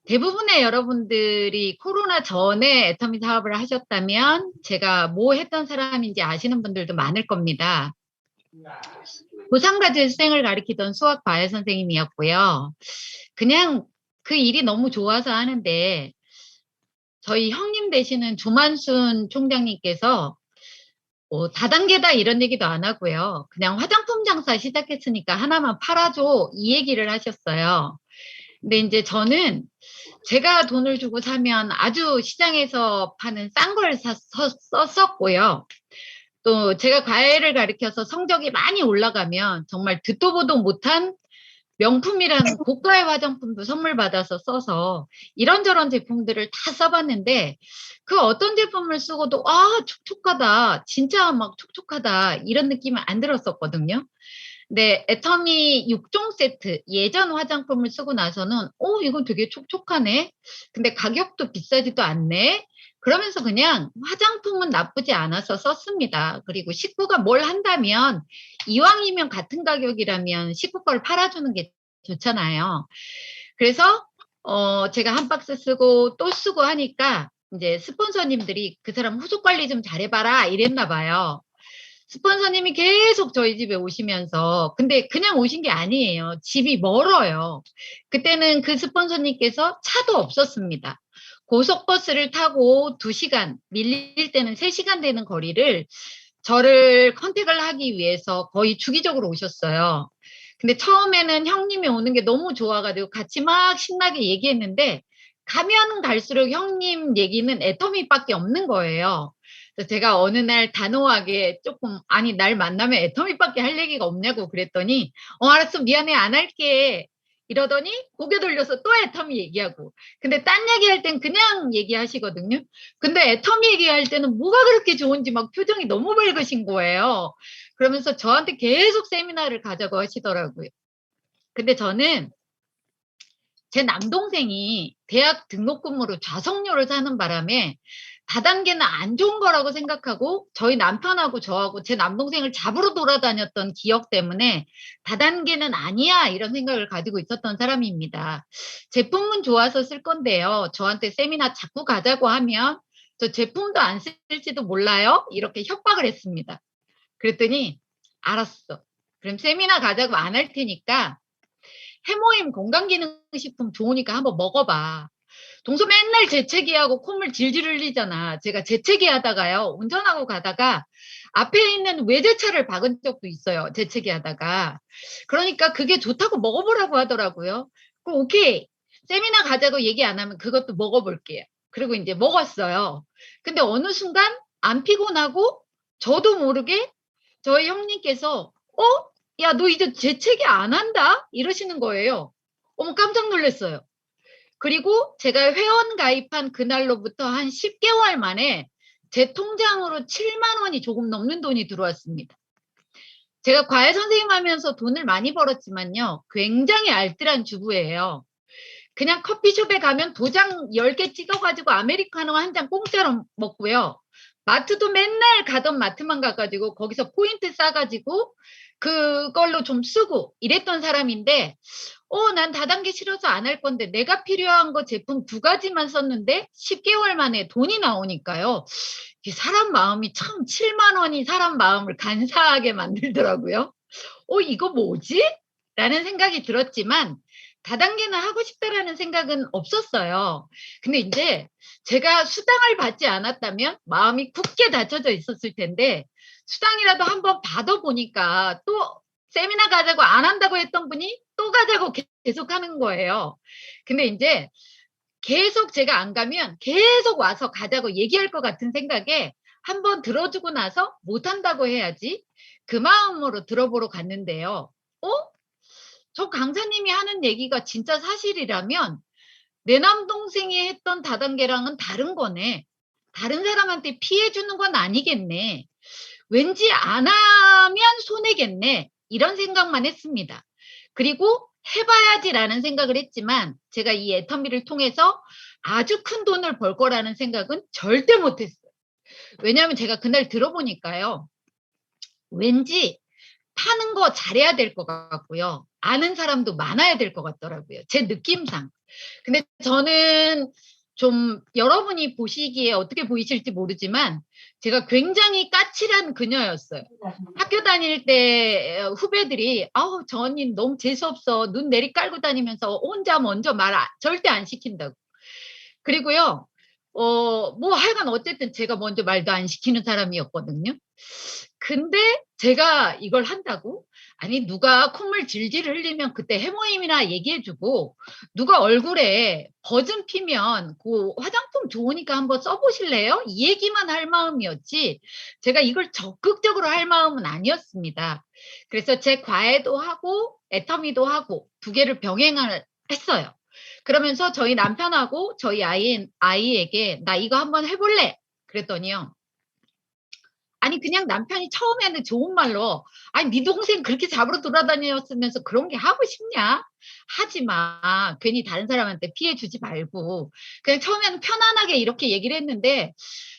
대부분의 여러분들이 코로나 전에 애터미 사업을 하셨다면 제가 뭐 했던 사람인지 아시는 분들도 많을 겁니다. 고상가주수생을 가리키던 수학 과외 선생님이었고요. 그냥 그 일이 너무 좋아서 하는데 저희 형님 되시는 조만순 총장님께서 다단계다 이런 얘기도 안 하고요. 그냥 화장품 장사 시작했으니까 하나만 팔아줘 이 얘기를 하셨어요. 근데 이제 저는 제가 돈을 주고 사면 아주 시장에서 파는 싼 걸 썼었고요. 또 제가 과외를 가르쳐서 성적이 많이 올라가면 정말 듣도 보도 못한 명품이라는 고가의 화장품도 선물 받아서 써서 이런저런 제품들을 다 써봤는데 그 어떤 제품을 쓰고도 촉촉하다 진짜 막 촉촉하다 이런 느낌은 안 들었었거든요. 네, 애터미 6종 세트 예전 화장품을 쓰고 나서는 이건 되게 촉촉하네. 근데 가격도 비싸지도 않네. 그러면서 그냥 화장품은 나쁘지 않아서 썼습니다. 그리고 식구가 뭘 한다면 이왕이면 같은 가격이라면 식구 걸 팔아주는 게 좋잖아요. 그래서 제가 한 박스 쓰고 또 쓰고 하니까 이제 스폰서님들이 그 사람 후속 관리 좀 잘해봐라 이랬나 봐요. 스폰서님이 계속 저희 집에 오시면서, 근데 그냥 오신 게 아니에요. 집이 멀어요. 그때는 그 스폰서님께서 차도 없었습니다. 고속버스를 타고 2시간, 밀릴 때는 3시간 되는 거리를 저를 컨택을 하기 위해서 거의 주기적으로 오셨어요. 근데 처음에는 형님이 오는 게 너무 좋아가지고 같이 막 신나게 얘기했는데, 가면 갈수록 형님 얘기는 애터미밖에 없는 거예요. 그래서 제가 어느 날 단호하게 조금, 아니, 날 만나면 애터미밖에 할 얘기가 없냐고 그랬더니, 알았어, 미안해, 안 할게. 이러더니 고개 돌려서 또 애터미 얘기하고. 근데 딴 얘기할 땐 그냥 얘기하시거든요. 근데 애터미 얘기할 때는 뭐가 그렇게 좋은지 막 표정이 너무 밝으신 거예요. 그러면서 저한테 계속 세미나를 가자고 하시더라고요. 근데 저는 제 남동생이 대학 등록금으로 좌석료를 사는 바람에 다단계는 안 좋은 거라고 생각하고 저희 남편하고 저하고 제 남동생을 잡으러 돌아다녔던 기억 때문에 다단계는 아니야 이런 생각을 가지고 있었던 사람입니다. 제품은 좋아서 쓸 건데요. 저한테 세미나 자꾸 가자고 하면 저 제품도 안 쓸지도 몰라요. 이렇게 협박을 했습니다. 그랬더니 알았어. 그럼 세미나 가자고 안 할 테니까 해모임 건강기능식품 좋으니까 한번 먹어봐. 동서 맨날 재채기하고 콧물 질질 흘리잖아. 제가 재채기 하다가요. 운전하고 가다가 앞에 있는 외제차를 박은 적도 있어요. 재채기 하다가. 그러니까 그게 좋다고 먹어보라고 하더라고요. 그럼 오케이. 세미나 가자고 얘기 안 하면 그것도 먹어볼게요. 그리고 이제 먹었어요. 근데 어느 순간 안 피곤하고 저도 모르게 저희 형님께서 야, 너 이제 재채기 안 한다? 이러시는 거예요. 어머, 깜짝 놀랐어요. 그리고 제가 회원 가입한 그날로부터 한 10개월 만에 제 통장으로 7만 원이 조금 넘는 돈이 들어왔습니다. 제가 과외 선생님 하면서 돈을 많이 벌었지만요. 굉장히 알뜰한 주부예요. 그냥 커피숍에 가면 도장 10개 찍어가지고 아메리카노 한 잔 공짜로 먹고요. 마트도 맨날 가던 마트만 가가지고 거기서 포인트 싸가지고 그걸로 좀 쓰고 이랬던 사람인데 난 다단계 싫어서 안 할 건데 내가 필요한 거 제품 2가지만 썼는데 10개월 만에 돈이 나오니까요. 사람 마음이 참 7만 원이 사람 마음을 간사하게 만들더라고요. 이거 뭐지? 라는 생각이 들었지만 다단계는 하고 싶다라는 생각은 없었어요. 근데 이제 제가 수당을 받지 않았다면 마음이 굳게 닫혀져 있었을 텐데 수당이라도 한번 받아보니까 또 세미나 가자고 안 한다고 했던 분이 또 가자고 계속 하는 거예요. 근데 이제 계속 제가 안 가면 계속 와서 가자고 얘기할 것 같은 생각에 한번 들어주고 나서 못한다고 해야지 그 마음으로 들어보러 갔는데요. 어? 저 강사님이 하는 얘기가 진짜 사실이라면 내 남동생이 했던 다단계랑은 다른 거네. 다른 사람한테 피해 주는 건 아니겠네. 왠지 안 하면 손해겠네. 이런 생각만 했습니다. 그리고 해봐야지라는 생각을 했지만 제가 이 애터미를 통해서 아주 큰 돈을 벌 거라는 생각은 절대 못했어요. 왜냐하면 제가 그날 들어보니까요. 왠지 파는 거 잘해야 될 것 같고요. 아는 사람도 많아야 될 것 같더라고요. 제 느낌상. 근데 저는 좀 여러분이 보시기에 어떻게 보이실지 모르지만 제가 굉장히 까칠한 그녀였어요. 학교 다닐 때 후배들이 아우 저 언니 너무 재수없어. 눈 내리 깔고 다니면서 혼자 먼저 절대 안 시킨다고. 그리고요. 뭐 하여간 어쨌든 제가 먼저 말도 안 시키는 사람이었거든요. 근데 제가 이걸 한다고? 아니 누가 콧물 질질 흘리면 그때 해모임이나 얘기해 주고 누가 얼굴에 버즘 피면 그 화장품 좋으니까 한번 써 보실래요? 이 얘기만 할 마음이었지 제가 이걸 적극적으로 할 마음은 아니었습니다. 그래서 제 과외도 하고 애터미도 하고 두 개를 병행을 했어요. 그러면서 저희 남편하고 저희 아이에게 나 이거 한번 해볼래? 그랬더니요. 아니 그냥 남편이 처음에는 좋은 말로 "아니 네 동생 그렇게 잡으러 돌아다녔으면서 그런 게 하고 싶냐? 하지 마. 괜히 다른 사람한테 피해 주지 말고." 그냥 처음에는 편안하게 이렇게 얘기를 했는데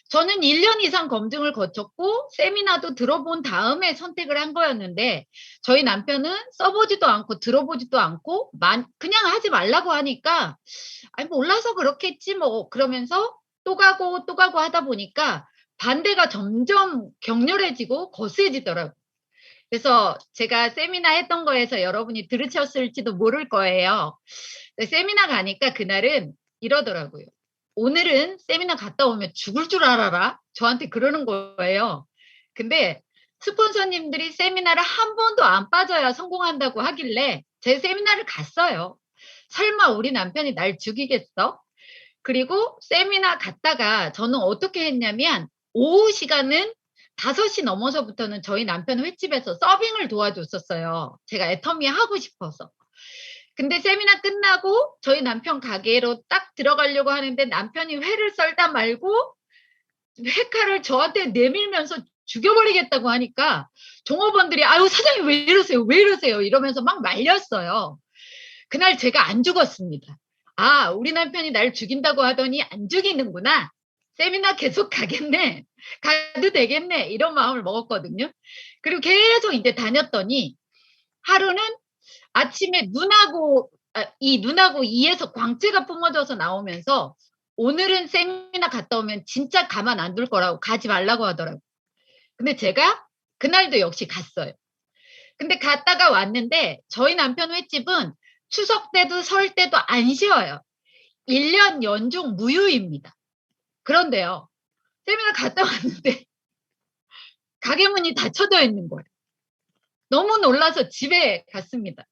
저는 1년 이상 검증을 거쳤고 세미나도 들어본 다음에 선택을 한 거였는데 저희 남편은 써 보지도 않고 들어보지도 않고 그냥 하지 말라고 하니까 '아이 몰라서 그렇겠지 뭐.' 그러면서 또 가고 하다 보니까 반대가 점점 격렬해지고 거세지더라고요. 그래서 제가 세미나 했던 거에서 여러분이 들으셨을지도 모를 거예요. 세미나 가니까 그날은 이러더라고요. "오늘은 세미나 갔다 오면 죽을 줄 알아라." 저한테 그러는 거예요. 근데 스폰서님들이 세미나를 한 번도 안 빠져야 성공한다고 하길래 제 세미나를 갔어요. 설마 우리 남편이 날 죽이겠어? 그리고 세미나 갔다가 저는 어떻게 했냐면 오후 시간은 5시 넘어서부터는 저희 남편 횟집에서 서빙을 도와줬었어요. 제가 애터미 하고 싶어서. 근데 세미나 끝나고 저희 남편 가게로 딱 들어가려고 하는데 남편이 회를 썰다 말고 회칼을 저한테 내밀면서 죽여버리겠다고 하니까 종업원들이 "아유 사장님 왜 이러세요? 왜 이러세요?" 이러면서 막 말렸어요. 그날 제가 안 죽었습니다. '아 우리 남편이 날 죽인다고 하더니 안 죽이는구나. 세미나 계속 가겠네. 가도 되겠네.' 이런 마음을 먹었거든요. 그리고 계속 인제 다녔더니 하루는 아침에 눈하고 이에서 광채가 뿜어져서 나오면서 오늘은 세미나 갔다 오면 진짜 가만 안 둘 거라고 가지 말라고 하더라고요. 근데 제가 그날도 역시 갔어요. 근데 갔다가 왔는데 저희 남편 횟집은 추석 때도 설 때도 안 쉬어요. 1년 연중 무휴입니다. 그런데요. 세미나 갔다 왔는데 가게 문이 닫혀져 있는 거예요. 너무 놀라서 집에 갔습니다.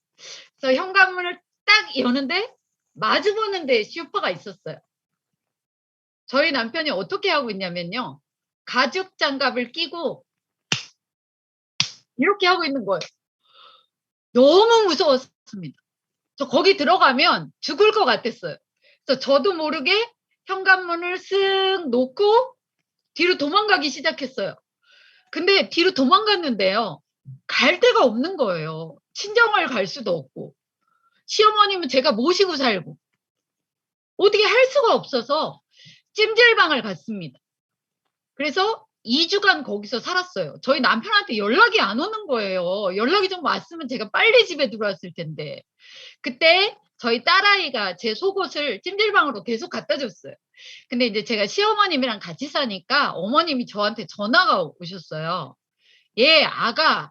그래서 현관문을 딱 여는데 마주 보는데 슈퍼가 있었어요. 저희 남편이 어떻게 하고 있냐면요. 가죽 장갑을 끼고 이렇게 하고 있는 거예요. 너무 무서웠습니다. 저 거기 들어가면 죽을 것 같았어요. 그래서 저도 모르게 현관문을 쓱 놓고 뒤로 도망가기 시작했어요. 근데 뒤로 도망갔는데요. 갈 데가 없는 거예요. 친정을 갈 수도 없고. 시어머님은 제가 모시고 살고. 어떻게 할 수가 없어서 찜질방을 갔습니다. 그래서 2 주간 거기서 살았어요. 저희 남편한테 연락이 안 오는 거예요. 연락이 좀 왔으면 제가 빨리 집에 들어왔을 텐데. 그때 저희 딸아이가 제 속옷을 찜질방으로 계속 갖다 줬어요. 근데 이제 제가 시어머님이랑 같이 사니까 어머님이 저한테 전화가 오셨어요. "얘 아가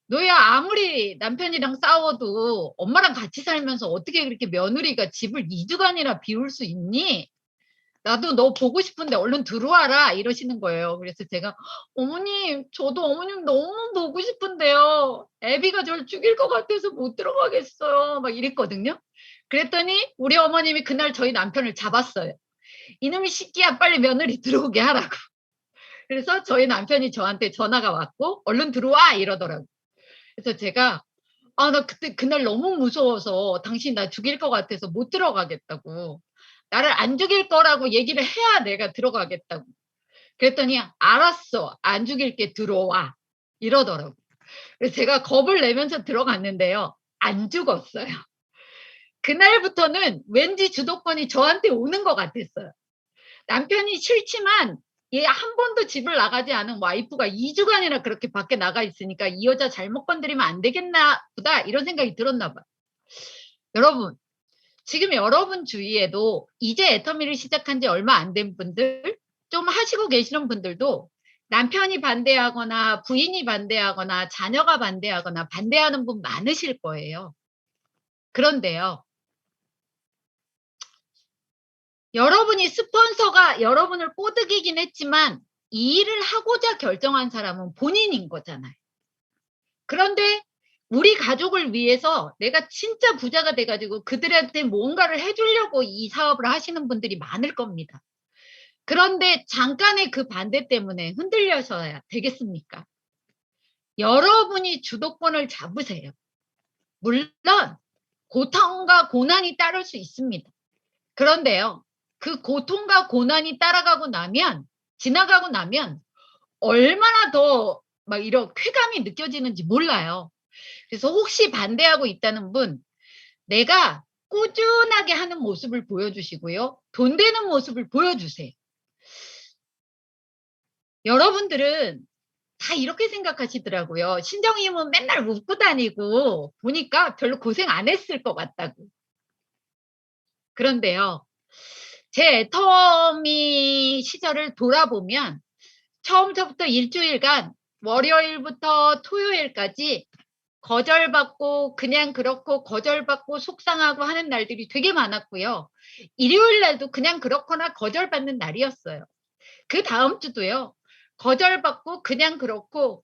너야 아무리 남편이랑 싸워도 엄마랑 같이 살면서 어떻게 그렇게 며느리가 집을 2 주간이나 비울 수 있니? 나도 너 보고 싶은데 얼른 들어와라." 이러시는 거예요. 그래서 제가 "어머님 저도 어머님 너무 보고 싶은데요. 애비가 저를 죽일 것 같아서 못 들어가겠어요." 막 이랬거든요. 그랬더니 우리 어머님이 그날 저희 남편을 잡았어요. "이놈의 새끼야 빨리 며느리 들어오게 하라."고. 그래서 저희 남편이 저한테 전화가 왔고 "얼른 들어와." 이러더라고요. 그래서 제가 나 그때 그날 너무 무서워서 당신이 나 죽일 것 같아서 못 들어가겠다고. 나를 안 죽일 거라고 얘기를 해야 내가 들어가겠다고. 그랬더니 "알았어. 안 죽일게. 들어와." 이러더라고요. 그래서 제가 겁을 내면서 들어갔는데요. 안 죽었어요. 그날부터는 왠지 주도권이 저한테 오는 것 같았어요. 남편이 싫지만 얘 한 번도 집을 나가지 않은 와이프가 2주간이나 그렇게 밖에 나가 있으니까 이 여자 잘못 건드리면 안 되겠나 보다 이런 생각이 들었나 봐. 여러분, 지금 여러분 주위에도 이제 애터미를 시작한 지 얼마 안 된 분들, 좀 하시고 계시는 분들도 남편이 반대하거나 부인이 반대하거나 자녀가 반대하거나 반대하는 분 많으실 거예요. 그런데요, 여러분이 스폰서가 여러분을 꼬드기긴 했지만 이 일을 하고자 결정한 사람은 본인인 거잖아요. 그런데 우리 가족을 위해서 내가 진짜 부자가 돼가지고 그들한테 뭔가를 해주려고 이 사업을 하시는 분들이 많을 겁니다. 그런데 잠깐의 그 반대 때문에 흔들려서야 되겠습니까? 여러분이 주도권을 잡으세요. 물론 고통과 고난이 따를 수 있습니다. 그런데요, 그 고통과 고난이 지나가고 나면 얼마나 더 막 이런 쾌감이 느껴지는지 몰라요. 그래서 혹시 반대하고 있다는 분, 내가 꾸준하게 하는 모습을 보여주시고요. 돈 되는 모습을 보여주세요. 여러분들은 다 이렇게 생각하시더라고요. 신정님은 맨날 웃고 다니고 보니까 별로 고생 안 했을 것 같다고. 그런데요, 제 애터미 시절을 돌아보면 처음부터 일주일간 월요일부터 토요일까지 거절받고 그냥 그렇고 거절받고 속상하고 하는 날들이 되게 많았고요. 일요일 날도 그냥 그렇거나 거절받는 날이었어요. 그 다음 주도요. 거절받고 그냥 그렇고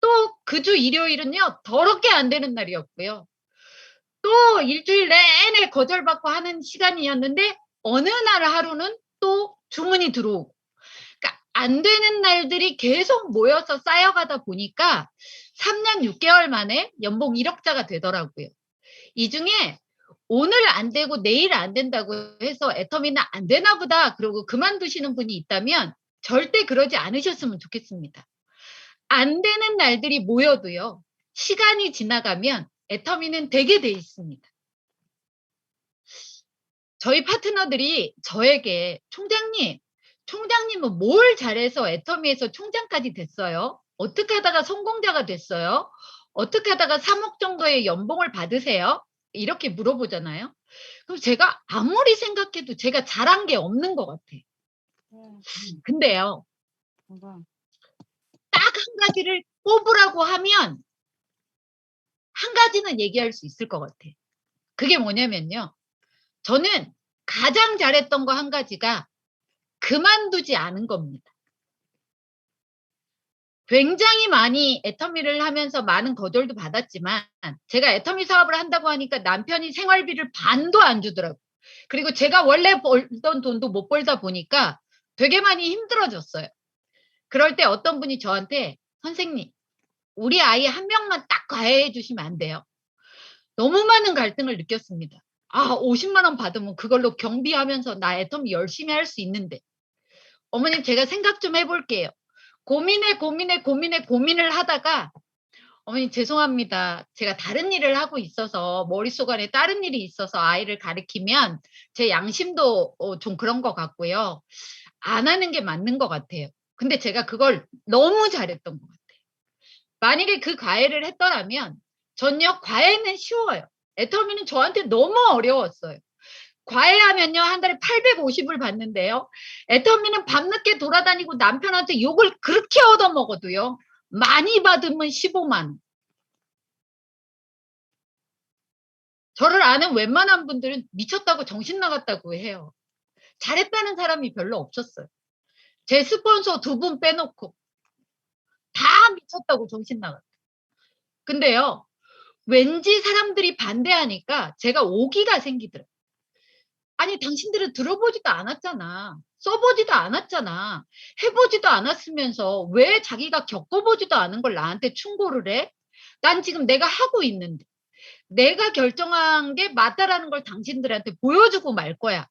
또 그 주 일요일은요. 더럽게 안 되는 날이었고요. 또 일주일 내내 거절받고 하는 시간이었는데 어느 날 하루는 또 주문이 들어오고 그러니까 안 되는 날들이 계속 모여서 쌓여가다 보니까 3년 6개월 만에 연봉 1억자가 되더라고요. 이 중에 오늘 안 되고 내일 안 된다고 해서 애터미는 안 되나 보다 그러고 그만두시는 분이 있다면 절대 그러지 않으셨으면 좋겠습니다. 안 되는 날들이 모여도요. 시간이 지나가면 애터미는 되게 돼 있습니다. 저희 파트너들이 저에게 총장님은 뭘 잘해서 애터미에서 총장까지 됐어요? 어떻게 하다가 성공자가 됐어요? 어떻게 하다가 3억 정도의 연봉을 받으세요? 이렇게 물어보잖아요. 그럼 제가 아무리 생각해도 제가 잘한 게 없는 것 같아. 근데요, 딱 한 가지를 꼽으라고 하면 한 가지는 얘기할 수 있을 것 같아. 그게 뭐냐면요. 저는 가장 잘했던 거 한 가지가 그만두지 않은 겁니다. 굉장히 많이 애터미를 하면서 많은 거절도 받았지만 제가 애터미 사업을 한다고 하니까 남편이 생활비를 반도 안 주더라고요. 그리고 제가 원래 벌던 돈도 못 벌다 보니까 되게 많이 힘들어졌어요. 그럴 때 어떤 분이 저한테 선생님, 우리 아이 한 명만 딱 과외해 주시면 안 돼요? 너무 많은 갈등을 느꼈습니다. 50만 원 받으면 그걸로 경비하면서 나 애터미 열심히 할 수 있는데. 어머님 제가 생각 좀 해볼게요. 고민을 하다가 어머니 죄송합니다. 제가 다른 일을 하고 있어서 머릿속 안에 다른 일이 있어서 아이를 가르치면 제 양심도 좀 그런 것 같고요. 안 하는 게 맞는 것 같아요. 근데 제가 그걸 너무 잘했던 것 같아요. 만약에 그 과외를 했더라면 전혀 과외는 쉬워요. 애터미는 저한테 너무 어려웠어요. 과외하면요 한 달에 850을 받는데요. 애터미는 밤늦게 돌아다니고 남편한테 욕을 그렇게 얻어먹어도요. 많이 받으면 15만 원. 저를 아는 웬만한 분들은 미쳤다고 정신 나갔다고 해요. 잘했다는 사람이 별로 없었어요. 제 스폰서 2분 빼놓고 다 미쳤다고 정신 나갔어요. 근데요. 왠지 사람들이 반대하니까 제가 오기가 생기더라고요. 아니 당신들은 들어보지도 않았잖아. 써보지도 않았잖아. 해보지도 않았으면서 왜 자기가 겪어보지도 않은 걸 나한테 충고를 해? 난 지금 내가 하고 있는데 내가 결정한 게 맞다라는 걸 당신들한테 보여주고 말 거야.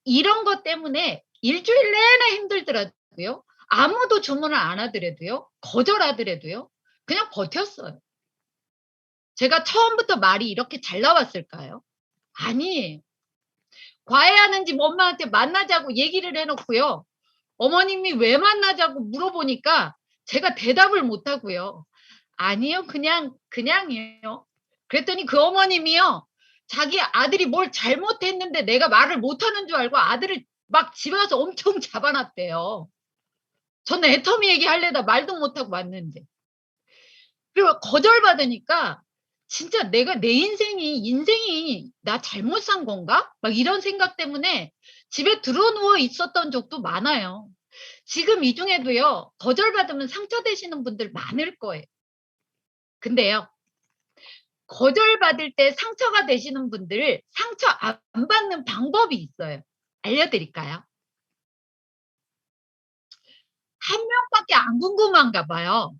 이런 것 때문에 일주일 내내 힘들더라고요. 아무도 주문을 안 하더라도요. 거절하더라도요. 그냥 버텼어요. 제가 처음부터 말이 이렇게 잘 나왔을까요? 아니에요. 과외하는 집 엄마한테 만나자고 얘기를 해놓고요. 어머님이 왜 만나자고 물어보니까 제가 대답을 못 하고요. 아니요, 그냥이에요. 그랬더니 그 어머님이요. 자기 아들이 뭘 잘못했는데 내가 말을 못하는 줄 알고 아들을 막 집에 와서 엄청 잡아놨대요. 저는 애터미 얘기하려다 말도 못하고 왔는데. 그리고 거절받으니까 진짜 내가 내 인생이 나 잘못 산 건가? 막 이런 생각 때문에 집에 들어누워 있었던 적도 많아요. 지금 이 중에도요, 거절받으면 상처되시는 분들 많을 거예요. 근데요, 거절받을 때 상처가 되시는 분들 상처 안 받는 방법이 있어요. 알려드릴까요? 한 명밖에 안 궁금한가 봐요.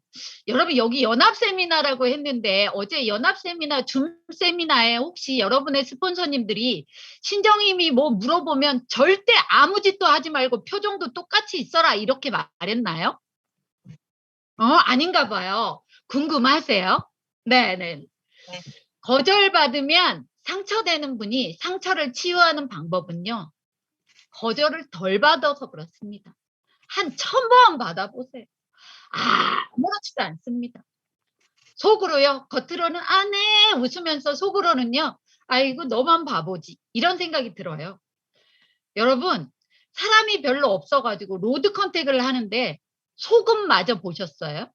여러분 여기 연합 세미나라고 했는데 어제 연합 세미나 줌 세미나에 혹시 여러분의 스폰서님들이 신정님이 뭐 물어보면 절대 아무 짓도 하지 말고 표정도 똑같이 있어라 이렇게 말했나요? 아닌가 봐요. 궁금하세요? 네네. 네. 거절받으면 상처되는 분이 상처를 치유하는 방법은요. 거절을 덜 받아서 그렇습니다. 한 1000번 받아보세요. 아무렇지도 않습니다. 속으로요. 겉으로는 네 웃으면서 속으로는요. 아이고 너만 바보지. 이런 생각이 들어요. 여러분 사람이 별로 없어가지고 로드 컨택을 하는데 소금마저 보셨어요?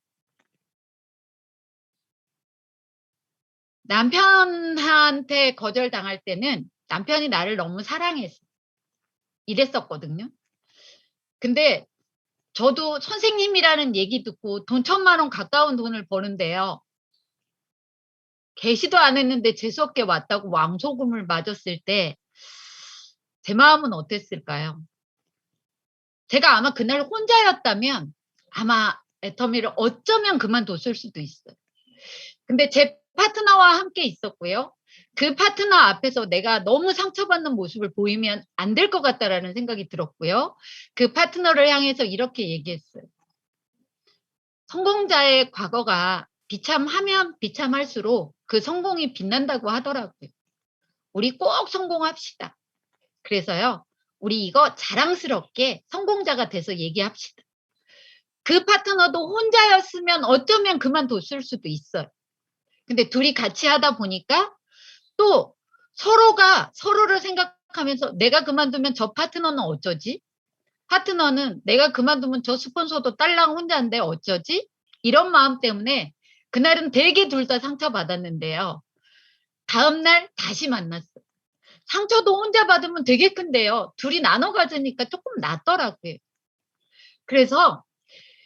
남편한테 거절당할 때는 남편이 나를 너무 사랑해서 이랬었거든요. 근데 저도 선생님이라는 얘기 듣고 돈 1000만 원 가까운 돈을 버는데요. 계시도 않았는데 재수없게 왔다고 왕소금을 맞았을 때 제 마음은 어땠을까요? 제가 아마 그날 혼자였다면 아마 애터미를 어쩌면 그만뒀을 수도 있어요. 근데 제 파트너와 함께 있었고요. 그 파트너 앞에서 내가 너무 상처받는 모습을 보이면 안 될 것 같다라는 생각이 들었고요. 그 파트너를 향해서 이렇게 얘기했어요. 성공자의 과거가 비참하면 비참할수록 그 성공이 빛난다고 하더라고요. 우리 꼭 성공합시다. 그래서요. 우리 이거 자랑스럽게 성공자가 돼서 얘기합시다. 그 파트너도 혼자였으면 어쩌면 그만뒀을 수도 있어요. 근데 둘이 같이 하다 보니까 또 서로가 서로를 생각하면서 내가 그만두면 저 파트너는 어쩌지? 파트너는 내가 그만두면 저 스폰서도 딸랑 혼자인데 어쩌지? 이런 마음 때문에 그날은 되게 둘 다 상처받았는데요. 다음날 다시 만났어요. 상처도 혼자 받으면 되게 큰데요. 둘이 나눠 가지니까 조금 낫더라고요. 그래서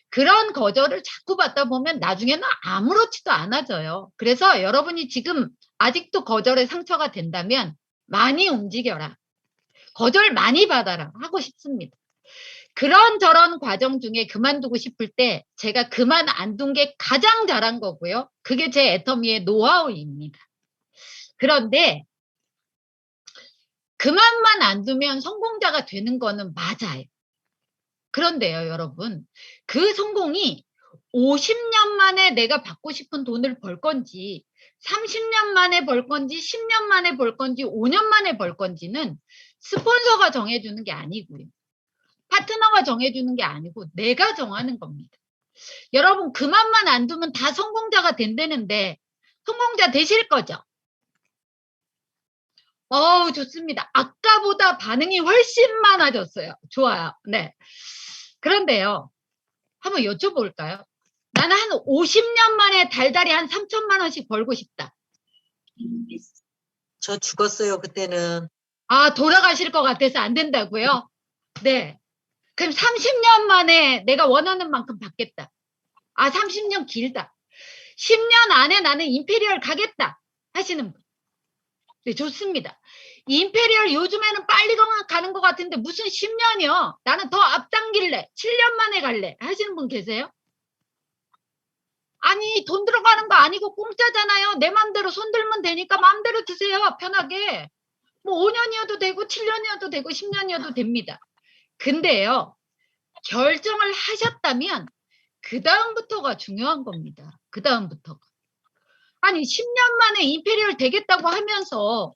그런 거절을 자꾸 받다 보면 나중에는 아무렇지도 않아져요. 그래서 여러분이 지금 아직도 거절에 상처가 된다면 많이 움직여라. 거절 많이 받아라 하고 싶습니다. 그런저런 과정 중에 그만두고 싶을 때 제가 그만 안 둔 게 가장 잘한 거고요. 그게 제 애터미의 노하우입니다. 그런데 그만만 안 두면 성공자가 되는 거는 맞아요. 그런데요, 여러분. 그 성공이 50년 만에 내가 받고 싶은 돈을 벌 건지 30년 만에 벌 건지 10년 만에 벌 건지 5년 만에 벌 건지는 스폰서가 정해주는 게 아니고요. 파트너가 정해주는 게 아니고 내가 정하는 겁니다. 여러분 그만만 안 두면 다 성공자가 된다는데 성공자 되실 거죠? 좋습니다. 아까보다 반응이 훨씬 많아졌어요. 좋아요. 네. 그런데요. 한번 여쭤볼까요? 나는 한 50년 만에 달달이 한 3천만 원씩 벌고 싶다. 저 죽었어요, 그때는. 돌아가실 것 같아서 안 된다고요? 네. 그럼 30년 만에 내가 원하는 만큼 받겠다. 30년 길다. 10년 안에 나는 임페리얼 가겠다 하시는 분. 네, 좋습니다. 임페리얼 요즘에는 빨리 가는 것 같은데 무슨 10년이요? 나는 더 앞당길래 7년 만에 갈래 하시는 분 계세요? 아니 돈 들어가는 거 아니고 공짜잖아요. 내 맘대로 손 들면 되니까 맘대로 드세요. 편하게. 뭐 5년이어도 되고 7년이어도 되고 10년이어도 됩니다. 근데요. 결정을 하셨다면 그 다음부터가 중요한 겁니다. 그 다음부터가. 아니 10년 만에 임페리얼 되겠다고 하면서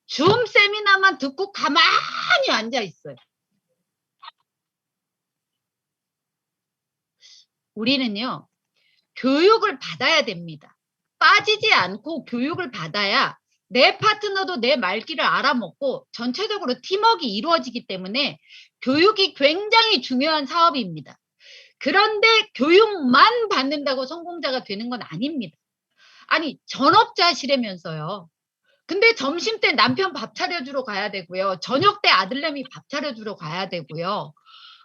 줌 세미나만 듣고 가만히 앉아 있어요. 우리는요, 교육을 받아야 됩니다. 빠지지 않고 교육을 받아야 내 파트너도 내 말귀를 알아먹고 전체적으로 팀워크가 이루어지기 때문에 교육이 굉장히 중요한 사업입니다. 그런데 교육만 받는다고 성공자가 되는 건 아닙니다. 아니, 전업자시라면서요. 근데 점심 때 남편 밥 차려주러 가야 되고요. 저녁 때 아들내미 밥 차려주러 가야 되고요.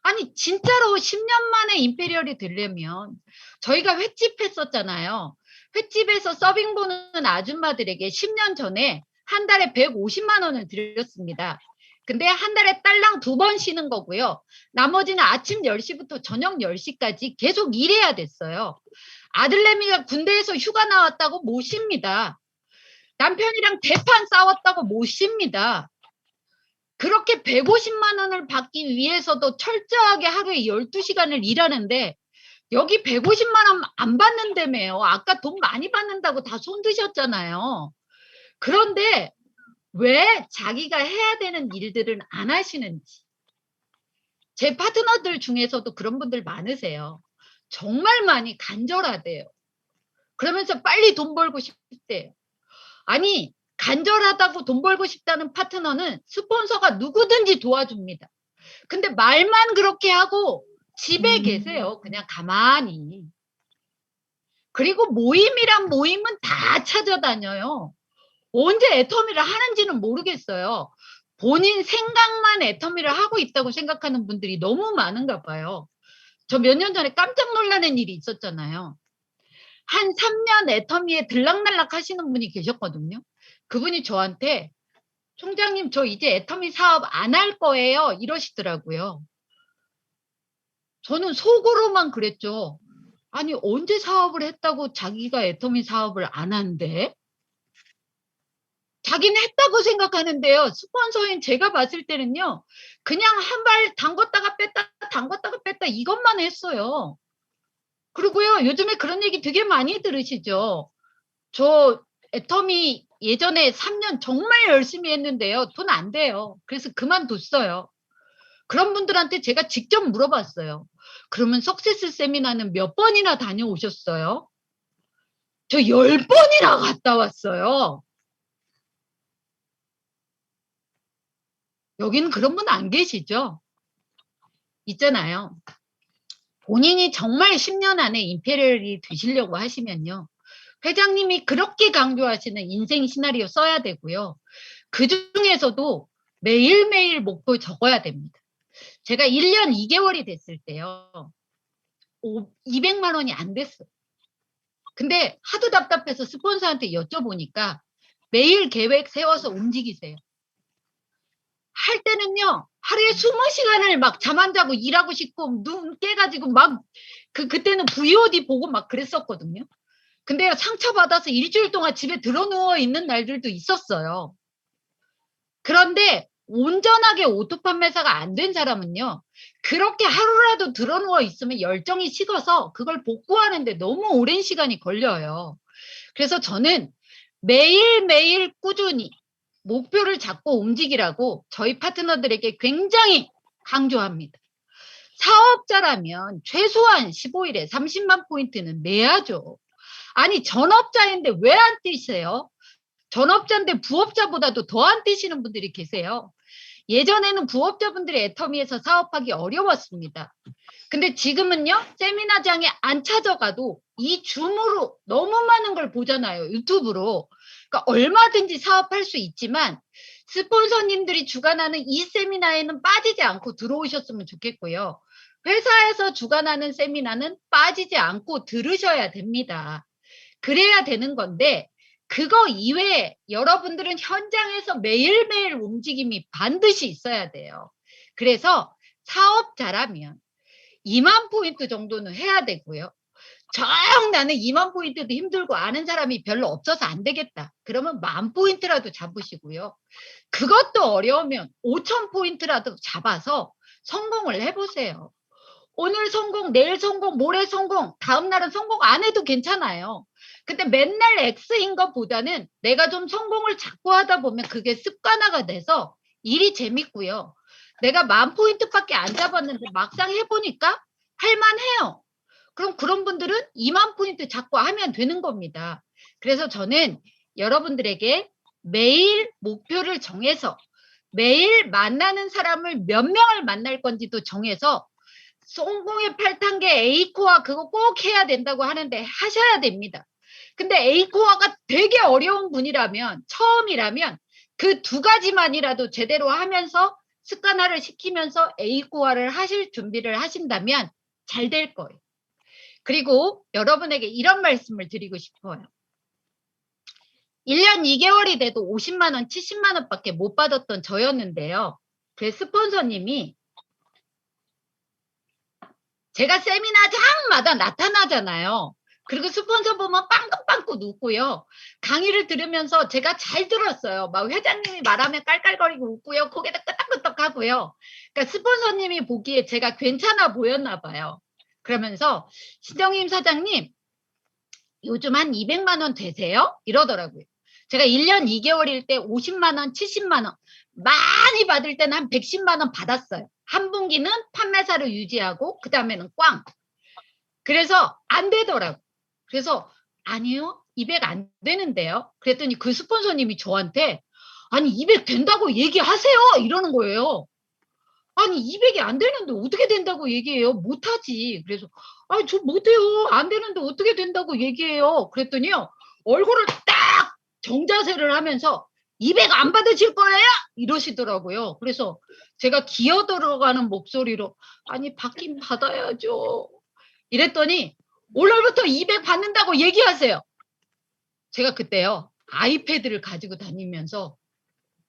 아니, 진짜로 10년 만에 임페리얼이 되려면 저희가 횟집 했었잖아요. 횟집에서 서빙 보는 아줌마들에게 10년 전에 한 달에 150만 원을 드렸습니다. 근데 한 달에 딸랑 2번 쉬는 거고요. 나머지는 아침 10시부터 저녁 10시까지 계속 일해야 됐어요. 아들내미가 군대에서 휴가 나왔다고 못 쉽니다. 남편이랑 대판 싸웠다고 못 쉽니다. 그렇게 150만 원을 받기 위해서도 철저하게 하루에 12시간을 일하는데 여기 150만 원 안 받는다며요. 아까 돈 많이 받는다고 다 손드셨잖아요. 그런데 왜 자기가 해야 되는 일들은 안 하시는지. 제 파트너들 중에서도 그런 분들 많으세요. 정말 많이 간절하대요. 그러면서 빨리 돈 벌고 싶대요. 아니, 간절하다고 돈 벌고 싶다는 파트너는 스폰서가 누구든지 도와줍니다. 근데 말만 그렇게 하고 집에 계세요. 그냥 가만히. 그리고 모임이란 모임은 다 찾아다녀요. 언제 애터미를 하는지는 모르겠어요. 본인 생각만 애터미를 하고 있다고 생각하는 분들이 너무 많은가 봐요. 저 몇 년 전에 깜짝 놀라는 일이 있었잖아요. 한 3년 애터미에 들락날락 하시는 분이 계셨거든요. 그분이 저한테 총장님, 저 이제 애터미 사업 안 할 거예요. 이러시더라고요. 저는 속으로만 그랬죠. 아니, 언제 사업을 했다고 자기가 애터미 사업을 안 한대? 자기는 했다고 생각하는데요. 스폰서인 제가 봤을 때는요. 그냥 한 발 담궜다가 뺐다 담궜다가 뺐다 이것만 했어요. 그리고요. 요즘에 그런 얘기 되게 많이 들으시죠. 저 애터미 예전에 3년 정말 열심히 했는데요. 돈 안 돼요. 그래서 그만뒀어요. 그런 분들한테 제가 직접 물어봤어요. 그러면 석세스 세미나는 몇 번이나 다녀오셨어요? 저 10번이나 갔다 왔어요. 여기는 그런 분 안 계시죠? 있잖아요. 본인이 정말 10년 안에 임페리얼이 되시려고 하시면요. 회장님이 그렇게 강조하시는 인생 시나리오 써야 되고요. 그 중에서도 매일매일 목표 적어야 됩니다. 제가 1년 2개월이 됐을 때요. 200만 원이 안 됐어요. 근데 하도 답답해서 스폰서한테 여쭤보니까 매일 계획 세워서 움직이세요. 할 때는요, 하루에 20시간을 막 잠 안 자고 일하고 싶고 눈 깨가지고 막 그때는 VOD 보고 막 그랬었거든요. 근데 상처받아서 일주일 동안 집에 들어 누워 있는 날들도 있었어요. 그런데 온전하게 오토 판매사가 안 된 사람은요, 그렇게 하루라도 들어 누워 있으면 열정이 식어서 그걸 복구하는데 너무 오랜 시간이 걸려요. 그래서 저는 매일매일 꾸준히 목표를 잡고 움직이라고 저희 파트너들에게 굉장히 강조합니다. 사업자라면 최소한 15일에 30만 포인트는 내야죠. 아니, 전업자인데 왜 안 뛰세요? 전업자인데 부업자보다도 더 안 뛰시는 분들이 계세요. 예전에는 부업자분들이 애터미에서 사업하기 어려웠습니다. 근데 지금은요, 세미나장에 안 찾아가도 이 줌으로 너무 많은 걸 보잖아요. 유튜브로. 그러니까 얼마든지 사업할 수 있지만 스폰서님들이 주관하는 이 세미나에는 빠지지 않고 들어오셨으면 좋겠고요. 회사에서 주관하는 세미나는 빠지지 않고 들으셔야 됩니다. 그래야 되는 건데 그거 이외에 여러분들은 현장에서 매일매일 움직임이 반드시 있어야 돼요. 그래서 사업자라면 2만 포인트 정도는 해야 되고요. 정 나는 2만 포인트도 힘들고 아는 사람이 별로 없어서 안 되겠다. 그러면 10,000 포인트라도 잡으시고요. 그것도 어려우면 5,000 포인트라도 잡아서 성공을 해보세요. 오늘 성공, 내일 성공, 모레 성공, 다음 날은 성공 안 해도 괜찮아요. 근데 맨날 X인 것보다는 내가 좀 성공을 자꾸 하다 보면 그게 습관화가 돼서 일이 재밌고요. 내가 10,000 포인트밖에 안 잡았는데 막상 해보니까 할만해요. 그럼 그런 분들은 2만 포인트 잡고 하면 되는 겁니다. 그래서 저는 여러분들에게 매일 목표를 정해서 매일 만나는 사람을 몇 명을 만날 건지도 정해서 성공의 8단계 A코어 그거 꼭 해야 된다고 하는데 하셔야 됩니다. 근데 A코어가 되게 어려운 분이라면 처음이라면 그 두 가지만이라도 제대로 하면서 습관화를 시키면서 A코어를 하실 준비를 하신다면 잘 될 거예요. 그리고 여러분에게 이런 말씀을 드리고 싶어요. 1년 2개월이 돼도 50만 원, 70만 원밖에 못 받았던 저였는데요. 그 스폰서님이 제가 세미나장마다 나타나잖아요. 그리고 스폰서 보면 빵긋빵긋 웃고요. 강의를 들으면서 제가 잘 들었어요. 막 회장님이 말하면 깔깔거리고 웃고요. 고개도 끄덕끄덕 하고요. 그러니까 스폰서님이 보기에 제가 괜찮아 보였나 봐요. 그러면서 신정임 사장님 요즘 한 200만 원 되세요? 이러더라고요. 제가 1년 2개월일 때 50만 원, 70만 원 많이 받을 때는 한 110만 원 받았어요. 한 분기는 판매사를 유지하고 그 다음에는 꽝. 그래서 안 되더라고. 그래서 아니요 200 안 되는데요. 그랬더니 그 스폰서님이 저한테 아니 200 된다고 얘기하세요 이러는 거예요. 아니 200이 안 되는데 어떻게 된다고 얘기해요? 못하지. 그래서 아니 저 못해요. 안 되는데 어떻게 된다고 얘기해요? 그랬더니요 얼굴을 딱 정자세를 하면서 200 안 받으실 거예요? 이러시더라고요. 그래서 제가 기어 들어가는 목소리로 아니 받긴 받아야죠. 이랬더니 올해부터 200 받는다고 얘기하세요. 제가 그때요 아이패드를 가지고 다니면서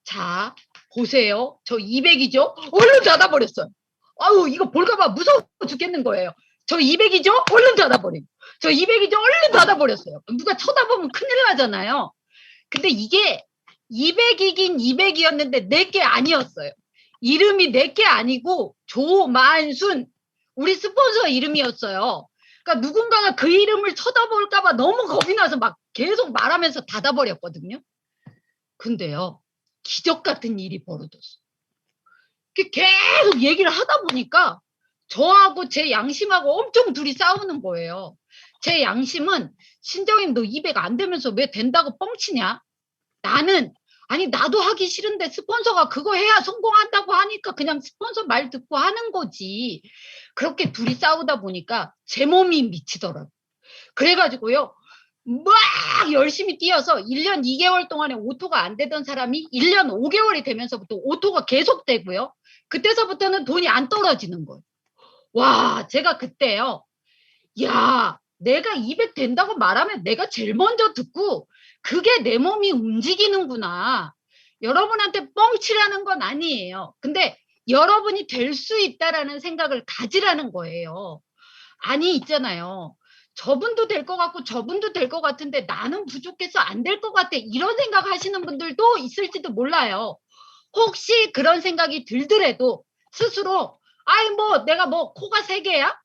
자 보세요. 저 200이죠? 얼른 닫아버렸어요. 아유 이거 볼까봐 무서워 죽겠는 거예요. 저 200이죠? 얼른 닫아버리고 저 200이죠? 얼른 닫아버렸어요. 누가 쳐다보면 큰일 나잖아요. 근데 이게 200이긴 200이었는데 내게 아니었어요. 이름이 내게 아니고 조만순 우리 스폰서 이름이었어요. 그러니까 누군가가 그 이름을 쳐다볼까봐 너무 겁이 나서 막 계속 말하면서 닫아버렸거든요. 근데요 기적 같은 일이 벌어졌어. 계속 얘기를 하다 보니까 저하고 제 양심하고 엄청 둘이 싸우는 거예요. 제 양심은 신정임 너 200 안 되면서 왜 된다고 뻥치냐? 나는 아니 나도 하기 싫은데 스폰서가 그거 해야 성공한다고 하니까 그냥 스폰서 말 듣고 하는 거지. 그렇게 둘이 싸우다 보니까 제 몸이 미치더라고요. 그래가지고요. 막 열심히 뛰어서 1년 2개월 동안에 오토가 안 되던 사람이 1년 5개월이 되면서부터 오토가 계속 되고요. 그때서부터는 돈이 안 떨어지는 거예요. 와, 제가 그때요. 야, 내가 200 된다고 말하면 내가 제일 먼저 듣고 그게 내 몸이 움직이는구나. 여러분한테 뻥치라는 건 아니에요. 근데 여러분이 될 수 있다라는 생각을 가지라는 거예요. 아니 있잖아요. 저분도 될 것 같고 저분도 될 것 같은데 나는 부족해서 안 될 것 같아. 이런 생각 하시는 분들도 있을지도 몰라요. 혹시 그런 생각이 들더라도 스스로 아이 뭐 내가 뭐 코가 3개야?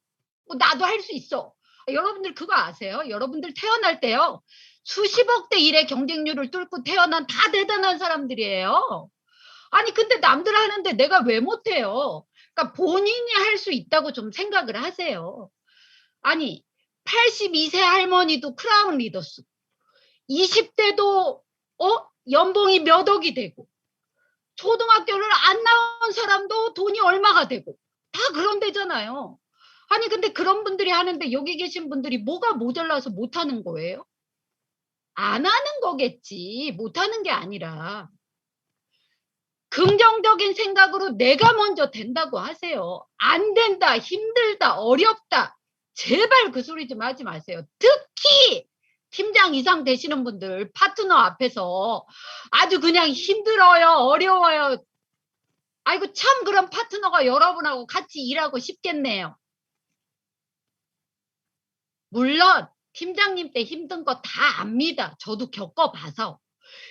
뭐 나도 할 수 있어. 여러분들 그거 아세요? 여러분들 태어날 때요. 수십억 대 1의 경쟁률을 뚫고 태어난 다 대단한 사람들이에요. 아니 근데 남들 하는데 내가 왜 못해요? 그러니까 본인이 할 수 있다고 좀 생각을 하세요. 아니 82세 할머니도 크라운 리더스 20대도 연봉이 몇 억이 되고 초등학교를 안 나온 사람도 돈이 얼마가 되고 다 그런 데잖아요. 아니 근데 그런 분들이 하는데 여기 계신 분들이 뭐가 모자라서 못하는 거예요? 안 하는 거겠지. 못하는 게 아니라 긍정적인 생각으로 내가 먼저 된다고 하세요. 안 된다, 힘들다, 어렵다. 제발 그 소리 좀 하지 마세요. 특히 팀장 이상 되시는 분들 파트너 앞에서 아주 그냥 힘들어요, 어려워요. 아이고 참 그런 파트너가 여러분하고 같이 일하고 싶겠네요. 물론 팀장님 때 힘든 거 다 압니다. 저도 겪어봐서.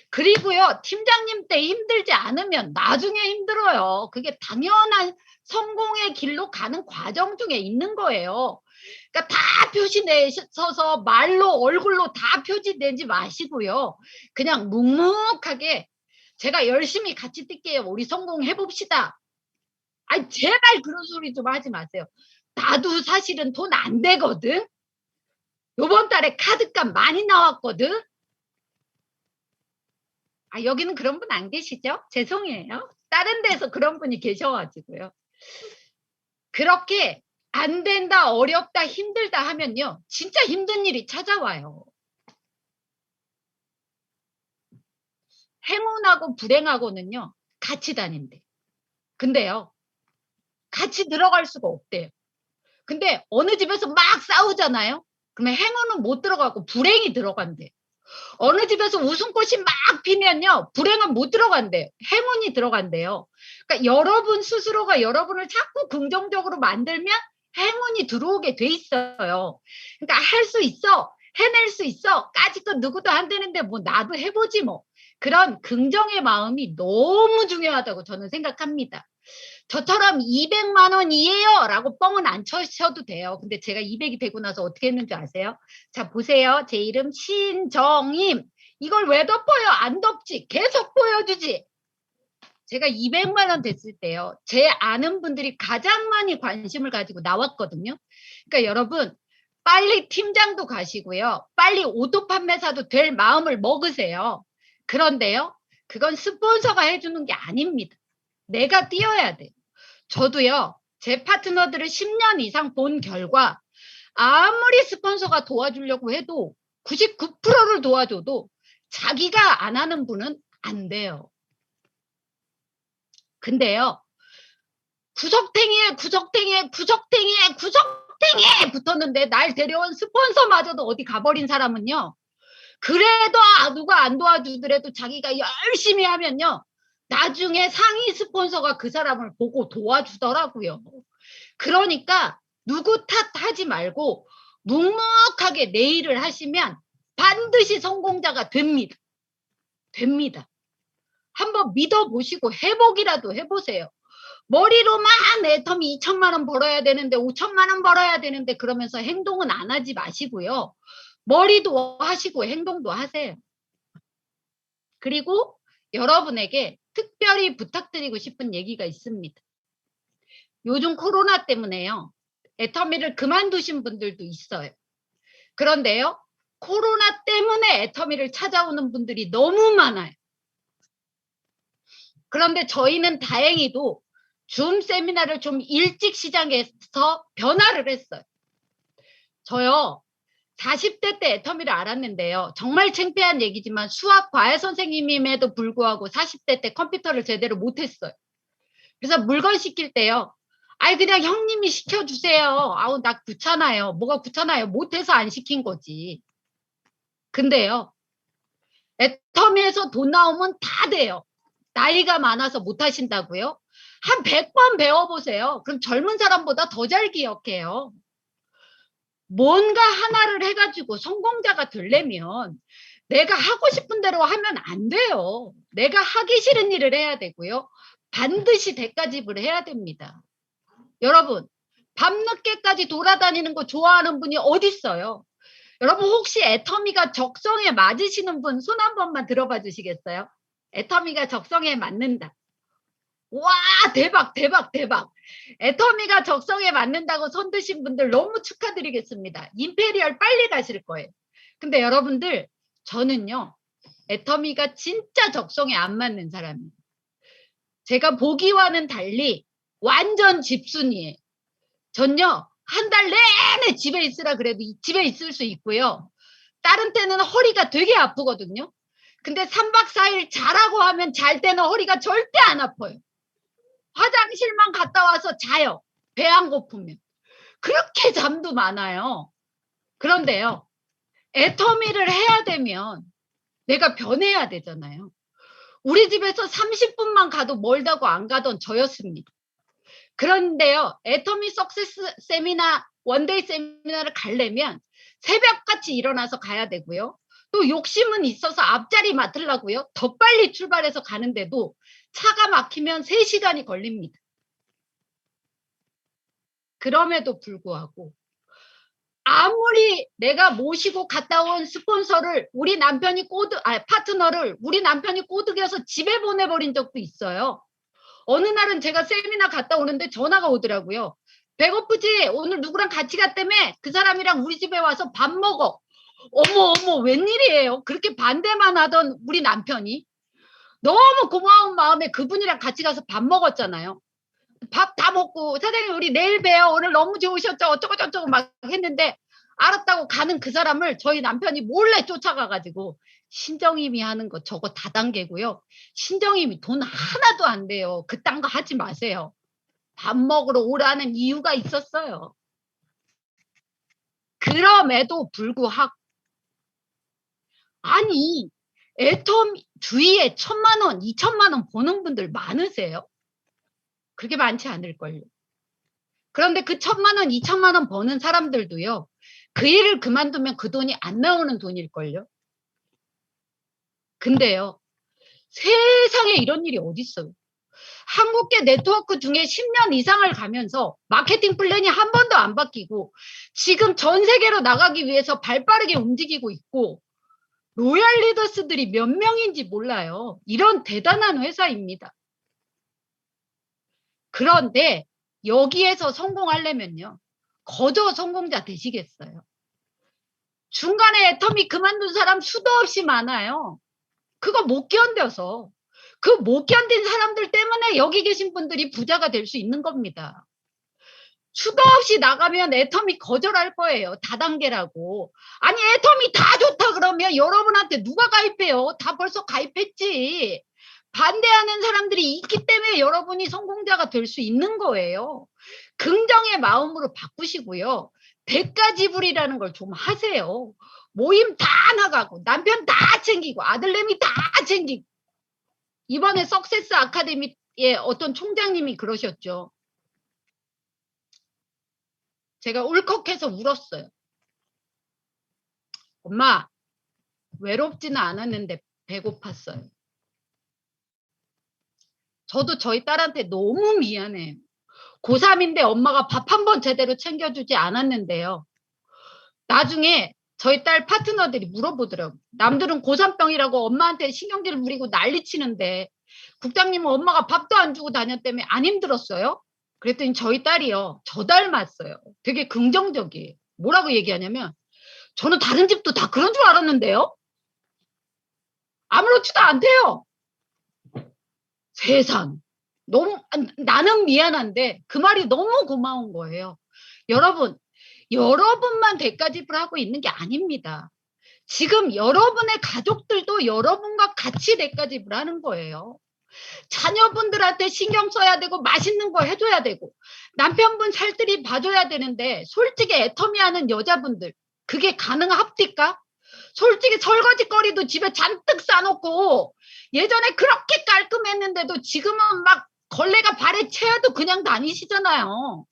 그리고요 팀장님 때 힘들지 않으면 나중에 힘들어요. 그게 당연한 성공의 길로 가는 과정 중에 있는 거예요. 그러니까 다 표시내셔서 말로 얼굴로 다 표시내지 마시고요. 그냥 묵묵하게 제가 열심히 같이 뛸게요. 우리 성공해 봅시다. 아니 제발 그런 소리 좀 하지 마세요. 나도 사실은 돈 안 되거든. 요번 달에 카드값 많이 나왔거든. 아, 여기는 그런 분 안 계시죠? 죄송해요. 다른 데서 그런 분이 계셔가지고요. 그렇게 안 된다, 어렵다, 힘들다 하면요. 진짜 힘든 일이 찾아와요. 행운하고 불행하고는요. 같이 다닌대. 근데요. 같이 들어갈 수가 없대요. 근데 어느 집에서 막 싸우잖아요. 그러면 행운은 못 들어가고 불행이 들어간대. 어느 집에서 웃음꽃이 막 피면요. 불행은 못 들어간대요. 행운이 들어간대요. 그러니까 여러분 스스로가 여러분을 자꾸 긍정적으로 만들면 행운이 들어오게 돼 있어요. 그러니까 할 수 있어. 해낼 수 있어. 까짓것 누구도 안 되는데 뭐 나도 해보지 뭐. 그런 긍정의 마음이 너무 중요하다고 저는 생각합니다. 저처럼 200만 원이에요 라고 뻥은 안 쳐셔도 돼요. 근데 제가 200이 되고 나서 어떻게 했는지 아세요? 자, 보세요. 제 이름 신정임. 이걸 왜 덮어요? 안 덮지. 계속 보여주지. 제가 200만 원 됐을 때요. 제 아는 분들이 가장 많이 관심을 가지고 나왔거든요. 그러니까 여러분 빨리 팀장도 가시고요. 빨리 오토 판매사도 될 마음을 먹으세요. 그런데요. 그건 스폰서가 해주는 게 아닙니다. 내가 뛰어야 돼요. 저도요. 제 파트너들을 10년 이상 본 결과 아무리 스폰서가 도와주려고 해도 99%를 도와줘도 자기가 안 하는 분은 안 돼요. 근데요. 구석탱이에 붙었는데 날 데려온 스폰서마저도 어디 가버린 사람은요. 그래도 누가 안 도와주더라도 자기가 열심히 하면요. 나중에 상위 스폰서가 그 사람을 보고 도와주더라고요. 그러니까 누구 탓하지 말고 묵묵하게 내 일을 하시면 반드시 성공자가 됩니다. 됩니다. 한번 믿어보시고 해보기라도 해보세요. 머리로만 애터미 2천만 원 벌어야 되는데 5천만 원 벌어야 되는데 그러면서 행동은 안 하지 마시고요. 머리도 하시고 행동도 하세요. 그리고 여러분에게 특별히 부탁드리고 싶은 얘기가 있습니다. 요즘 코로나 때문에요. 애터미를 그만두신 분들도 있어요. 그런데요. 코로나 때문에 애터미를 찾아오는 분들이 너무 많아요. 그런데 저희는 다행히도 줌 세미나를 좀 일찍 시작해서 변화를 했어요. 저요. 40대 때 애터미를 알았는데요. 정말 창피한 얘기지만 수학 과외 선생님임에도 불구하고 40대 때 컴퓨터를 제대로 못했어요. 그래서 물건 시킬 때요. 아이 그냥 형님이 시켜주세요. 아우 나 귀찮아요. 뭐가 귀찮아요. 못해서 안 시킨 거지. 근데요. 애터미에서 돈 나오면 다 돼요. 나이가 많아서 못하신다고요? 한 100번 배워보세요. 그럼 젊은 사람보다 더 잘 기억해요. 뭔가 하나를 해가지고 성공자가 되려면 내가 하고 싶은 대로 하면 안 돼요. 내가 하기 싫은 일을 해야 되고요. 반드시 대가집을 해야 됩니다. 여러분 밤늦게까지 돌아다니는 거 좋아하는 분이 어딨어요? 여러분 혹시 애터미가 적성에 맞으시는 분 손 한 번만 들어봐 주시겠어요? 애터미가 적성에 맞는다. 와 대박 대박 대박. 애터미가 적성에 맞는다고 손 드신 분들 너무 축하드리겠습니다. 임페리얼 빨리 가실 거예요. 근데 여러분들 저는요. 애터미가 진짜 적성에 안 맞는 사람이에요. 제가 보기와는 달리 완전 집순이에요. 전요. 한 달 내내 집에 있으라 그래도 집에 있을 수 있고요. 다른 때는 허리가 되게 아프거든요. 근데 3박 4일 자라고 하면 잘 때는 허리가 절대 안 아파요. 화장실만 갔다 와서 자요. 배 안 고프면. 그렇게 잠도 많아요. 그런데요. 애터미를 해야 되면 내가 변해야 되잖아요. 우리 집에서 30분만 가도 멀다고 안 가던 저였습니다. 그런데요. 애터미 석세스 세미나 원데이 세미나를 가려면 새벽같이 일어나서 가야 되고요. 또 욕심은 있어서 앞자리 맡으려고요. 더 빨리 출발해서 가는데도 차가 막히면 3시간이 걸립니다. 그럼에도 불구하고 아무리 내가 모시고 갔다 온 스폰서를 파트너를 우리 남편이 꼬드겨서 집에 보내버린 적도 있어요. 어느 날은 제가 세미나 갔다 오는데 전화가 오더라고요. 배고프지? 오늘 누구랑 같이 갔다며? 그 사람이랑 우리 집에 와서 밥 먹어. 어머, 어머, 웬일이에요? 그렇게 반대만 하던 우리 남편이 너무 고마운 마음에 그분이랑 같이 가서 밥 먹었잖아요. 밥 다 먹고, 사장님, 우리 내일 봬요. 오늘 너무 좋으셨죠? 어쩌고저쩌고 막 했는데, 알았다고 가는 그 사람을 저희 남편이 몰래 쫓아가가지고, 신정임이 하는 거 저거 다단계고요. 신정임이 돈 하나도 안 돼요. 그딴 거 하지 마세요. 밥 먹으러 오라는 이유가 있었어요. 그럼에도 불구하고, 아니, 애텀 주위에 1,000만 원, 2천만 원 버는 분들 많으세요? 그렇게 많지 않을걸요. 그런데 그 1,000만 원, 2천만 원 버는 사람들도요, 그 일을 그만두면 그 돈이 안 나오는 돈일걸요. 근데요, 세상에 이런 일이 어딨어요. 한국계 네트워크 중에 10년 이상을 가면서 마케팅 플랜이 한 번도 안 바뀌고 지금 전 세계로 나가기 위해서 발빠르게 움직이고 있고 로얄 리더스들이 몇 명인지 몰라요. 이런 대단한 회사입니다. 그런데 여기에서 성공하려면요. 거저 성공자 되시겠어요? 중간에 애터미 그만둔 사람 수도 없이 많아요. 그거 못 견뎌서. 그 못 견딘 사람들 때문에 여기 계신 분들이 부자가 될 수 있는 겁니다. 수도 없이 나가면 애터미 거절할 거예요. 다단계라고. 아니 애터미 다 좋다 그러면 여러분한테 누가 가입해요? 다 벌써 가입했지. 반대하는 사람들이 있기 때문에 여러분이 성공자가 될 수 있는 거예요. 긍정의 마음으로 바꾸시고요. 대가 지불이라는 걸 좀 하세요. 모임 다 나가고 남편 다 챙기고 아들내미 다 챙기고 이번에 석세스 아카데미의 어떤 총장님이 그러셨죠. 제가 울컥해서 울었어요. 엄마, 외롭지는 않았는데 배고팠어요. 저도 저희 딸한테 너무 미안해요. 고3인데 엄마가 밥 한 번 제대로 챙겨주지 않았는데요. 나중에 저희 딸 파트너들이 물어보더라고요. 남들은 고3병이라고 엄마한테 신경질 부리고 난리치는데 국장님은 엄마가 밥도 안 주고 다녔다며 안 힘들었어요? 그랬더니 저희 딸이요. 저 닮았어요. 되게 긍정적이에요. 뭐라고 얘기하냐면 저는 다른 집도 다 그런 줄 알았는데요. 아무렇지도 않대요. 세상. 너무 나는 미안한데 그 말이 너무 고마운 거예요. 여러분만 대가집을 하고 있는 게 아닙니다. 지금 여러분의 가족들도 여러분과 같이 대가집을 하는 거예요. 자녀분들한테 신경 써야 되고 맛있는 거 해줘야 되고 남편분 살뜰히 봐줘야 되는데 솔직히 애터미하는 여자분들 그게 가능합니까? 솔직히 설거지거리도 집에 잔뜩 싸놓고 예전에 그렇게 깔끔했는데도 지금은 막 걸레가 발에 채여도 그냥 다니시잖아요.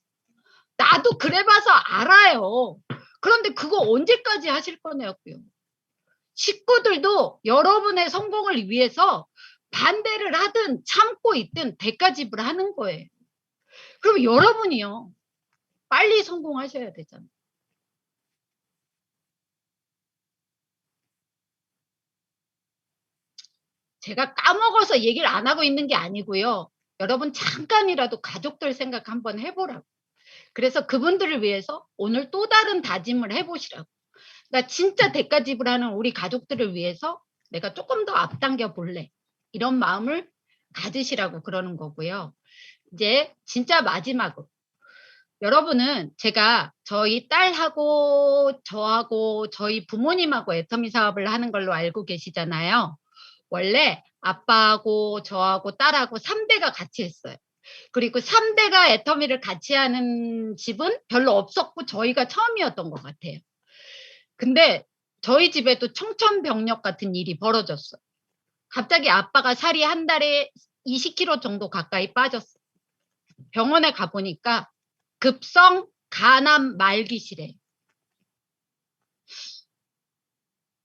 나도 그래봐서 알아요. 그런데 그거 언제까지 하실 거냐고요. 식구들도 여러분의 성공을 위해서 반대를 하든 참고 있든 대가집을 하는 거예요. 그럼 여러분이요. 빨리 성공하셔야 되잖아요. 제가 까먹어서 얘기를 안 하고 있는 게 아니고요. 여러분 잠깐이라도 가족들 생각 한번 해보라고. 그래서 그분들을 위해서 오늘 또 다른 다짐을 해보시라고. 나 진짜 대가집을 하는 우리 가족들을 위해서 내가 조금 더 앞당겨 볼래. 이런 마음을 가지시라고 그러는 거고요. 이제 진짜 마지막으로 여러분은 제가 저희 딸하고 저하고 저희 부모님하고 애터미 사업을 하는 걸로 알고 계시잖아요. 원래 아빠하고 저하고 딸하고 3대가 같이 했어요. 그리고 3대가 애터미를 같이 하는 집은 별로 없었고 저희가 처음이었던 것 같아요. 근데 저희 집에도 청천벽력 같은 일이 벌어졌어요. 갑자기 아빠가 살이 한 달에 20kg 정도 가까이 빠졌어요. 병원에 가보니까 급성 간암 말기실에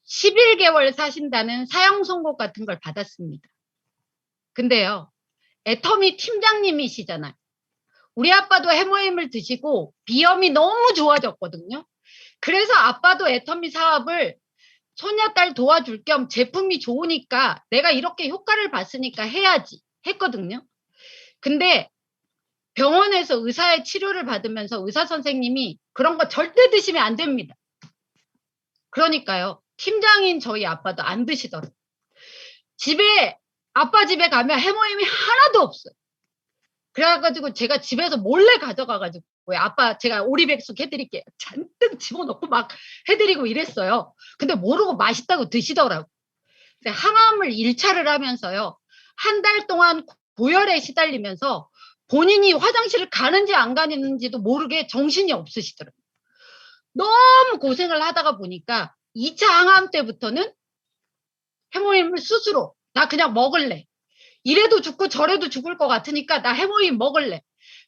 11개월 사신다는 사형 선고 같은 걸 받았습니다. 근데요, 애터미 팀장님이시잖아요. 우리 아빠도 해모임을 드시고 비염이 너무 좋아졌거든요. 그래서 아빠도 애터미 사업을 손녀딸 도와줄 겸 제품이 좋으니까 내가 이렇게 효과를 봤으니까 해야지 했거든요. 근데 병원에서 의사에서 의사의 치료를 받으면서 의사 선생님이 그런 거 절대 드시면 안 됩니다. 그러니까요. 팀장인 저희 아빠도 안 드시더라고요. 아빠 집에 가면 해모임이 하나도 없어요. 그래가지고 제가 집에서 몰래 가져가가지고 아빠 제가 오리백숙 해드릴게요. 잔뜩 집어넣고 막 해드리고 이랬어요. 근데 모르고 맛있다고 드시더라고요. 항암을 1차를 하면서요. 한 달 동안 고열에 시달리면서 본인이 화장실을 가는지 안 가는지도 모르게 정신이 없으시더라고요. 너무 고생을 하다가 보니까 2차 항암 때부터는 해모임을 스스로 나 그냥 먹을래. 이래도 죽고 저래도 죽을 것 같으니까 나 해모임 먹을래.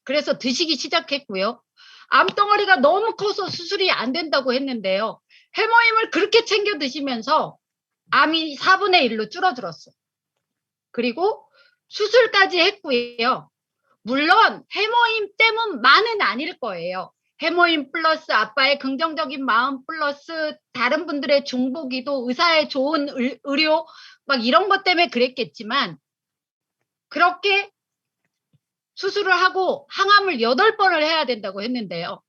그래서 드시기 시작했고요. 암덩어리가 너무 커서 수술이 안 된다고 했는데요. 해모임을 그렇게 챙겨 드시면서 암이 4분의 1로 줄어들었어요. 그리고 수술까지 했고요. 물론 해모임 때문만은 아닐 거예요. 해모임 플러스 아빠의 긍정적인 마음 플러스 다른 분들의 중보기도 의사의 좋은 의료 막 이런 것 때문에 그랬겠지만 그렇게 수술을 하고 항암을 8번을 해야 된다고 했는데요.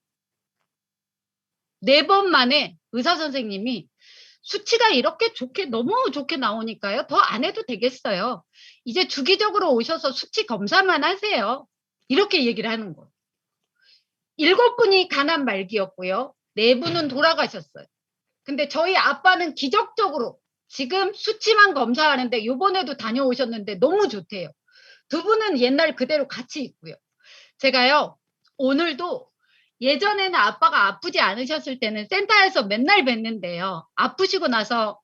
4번 만에 의사 선생님이 수치가 이렇게 너무 좋게 나오니까요. 더 안 해도 되겠어요. 이제 주기적으로 오셔서 수치 검사만 하세요. 이렇게 얘기를 하는 거예요. 7분이 간암 말기였고요. 4분은 돌아가셨어요. 근데 저희 아빠는 기적적으로 지금 수치만 검사하는데 요번에도 다녀오셨는데 너무 좋대요. 2분은 옛날 그대로 같이 있고요. 제가요, 오늘도 예전에는 아빠가 아프지 않으셨을 때는 센터에서 맨날 뵀는데요. 아프시고 나서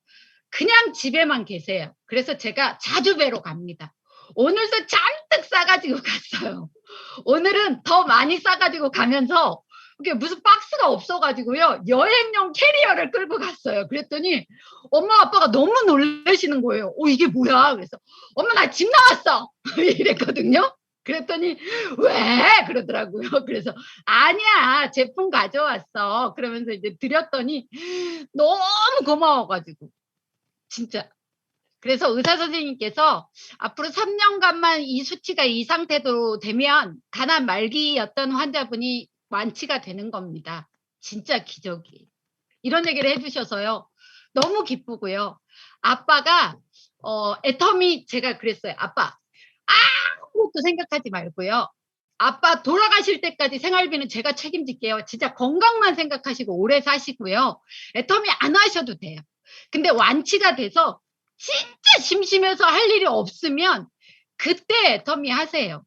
그냥 집에만 계세요. 그래서 제가 자주 뵈러 갑니다. 오늘도 잔뜩 싸가지고 갔어요. 오늘은 더 많이 싸가지고 가면서 이게 무슨 박스가 없어가지고요. 여행용 캐리어를 끌고 갔어요. 그랬더니 엄마 아빠가 너무 놀라시는 거예요. 이게 뭐야? 그래서 엄마 나 집 나왔어. 이랬거든요. 그랬더니 왜? 그러더라고요. 그래서 아니야 제품 가져왔어. 그러면서 이제 드렸더니 너무 고마워가지고 진짜. 그래서 의사 선생님께서 앞으로 3년간만 이 수치가 이 상태로 되면 간암 말기였던 환자분이 완치가 되는 겁니다. 진짜 기적이에요. 이런 얘기를 해주셔서요. 너무 기쁘고요. 아빠가 애터미 제가 그랬어요. 아빠 아무것도 생각하지 말고요. 아빠 돌아가실 때까지 생활비는 제가 책임질게요. 진짜 건강만 생각하시고 오래 사시고요. 애터미 안 하셔도 돼요. 근데 완치가 돼서 진짜 심심해서 할 일이 없으면 그때 애터미 하세요.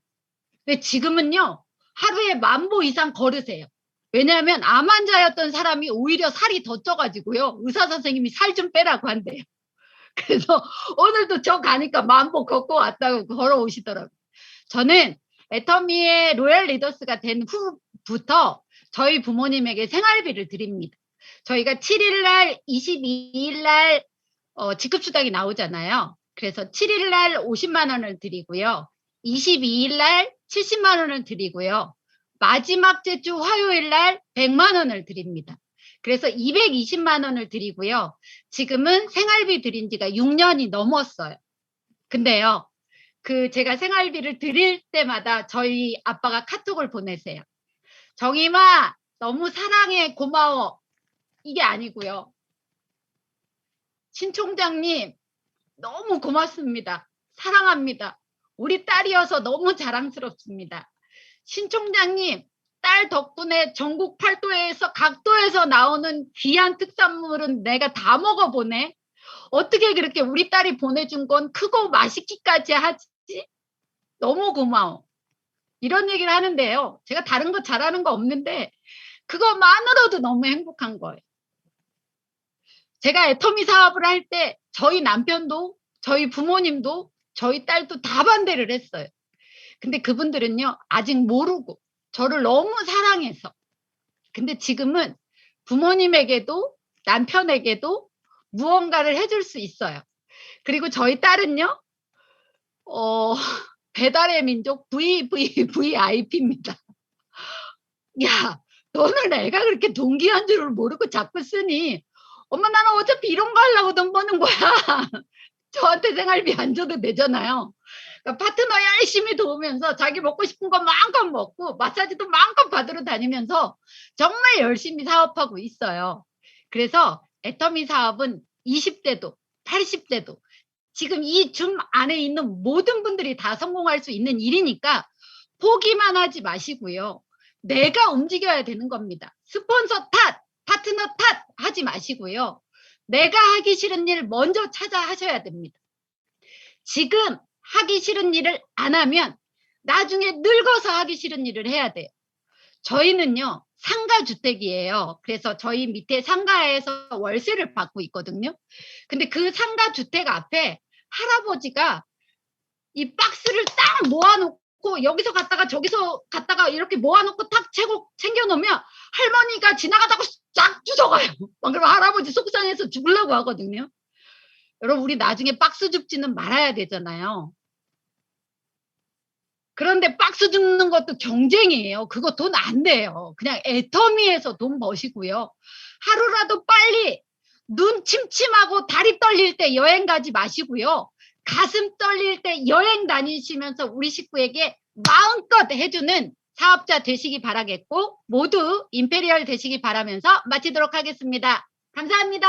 근데 지금은요. 하루에 10,000보 이상 걸으세요. 왜냐하면 암 환자였던 사람이 오히려 살이 더 쪄가지고요. 의사 선생님이 살 좀 빼라고 한대요. 그래서 오늘도 저 가니까 10,000보 걷고 왔다고 걸어오시더라고요. 저는 애터미의 로얄 리더스가 된 후부터 저희 부모님에게 생활비를 드립니다. 저희가 7일날, 22일날 직급수당이 나오잖아요. 그래서 7일날 50만 원을 드리고요. 22일날 70만 원을 드리고요. 마지막 주 화요일날 100만 원을 드립니다. 그래서 220만 원을 드리고요. 지금은 생활비 드린 지가 6년이 넘었어요. 근데요. 제가 생활비를 드릴 때마다 저희 아빠가 카톡을 보내세요. 정임아 너무 사랑해 고마워. 이게 아니고요. 신 총장님 너무 고맙습니다. 사랑합니다. 우리 딸이어서 너무 자랑스럽습니다. 신 총장님 딸 덕분에 전국 팔도에서 각도에서 나오는 귀한 특산물은 내가 다 먹어보네. 어떻게 그렇게 우리 딸이 보내준 건 크고 맛있기까지 하지? 너무 고마워. 이런 얘기를 하는데요. 제가 다른 거 잘하는 거 없는데 그것만으로도 너무 행복한 거예요. 제가 애터미 사업을 할 때 저희 남편도 저희 부모님도 저희 딸도 다 반대를 했어요. 근데 그분들은요. 아직 모르고 저를 너무 사랑해서. 근데 지금은 부모님에게도 남편에게도 무언가를 해줄 수 있어요. 그리고 저희 딸은요. 배달의 민족 VVVIP입니다. 야, 너는 애가 그렇게 동기한 줄을 모르고 자꾸 쓰니 엄마 나는 어차피 이런 거 하려고 돈 버는 거야. 저한테 생활비 안 줘도 되잖아요. 그러니까 파트너 열심히 도우면서 자기 먹고 싶은 거 마음껏 먹고 마사지도 마음껏 받으러 다니면서 정말 열심히 사업하고 있어요. 그래서 애터미 사업은 20대도 80대도 지금 이 줌 안에 있는 모든 분들이 다 성공할 수 있는 일이니까 포기만 하지 마시고요. 내가 움직여야 되는 겁니다. 스폰서 탓, 파트너 탓 하지 마시고요. 내가 하기 싫은 일 먼저 찾아 하셔야 됩니다. 지금 하기 싫은 일을 안 하면 나중에 늙어서 하기 싫은 일을 해야 돼요. 저희는요, 상가주택이에요. 그래서 저희 밑에 상가에서 월세를 받고 있거든요. 근데 그 상가주택 앞에 할아버지가 이 박스를 딱 모아놓고 여기서 갔다가 저기서 갔다가 이렇게 모아놓고 탁 챙겨놓으면 할머니가 지나가다가 쫙 주워가요. 그럼 할아버지 속상해서 죽으려고 하거든요. 여러분, 우리 나중에 박스 줍지는 말아야 되잖아요. 그런데 박스 줍는 것도 경쟁이에요. 그거 돈 안 돼요. 그냥 애터미에서 돈 버시고요. 하루라도 빨리 눈 침침하고 다리 떨릴 때 여행 가지 마시고요. 가슴 떨릴 때 여행 다니시면서 우리 식구에게 마음껏 해주는 사업자 되시기 바라겠고 모두 임페리얼 되시기 바라면서 마치도록 하겠습니다. 감사합니다.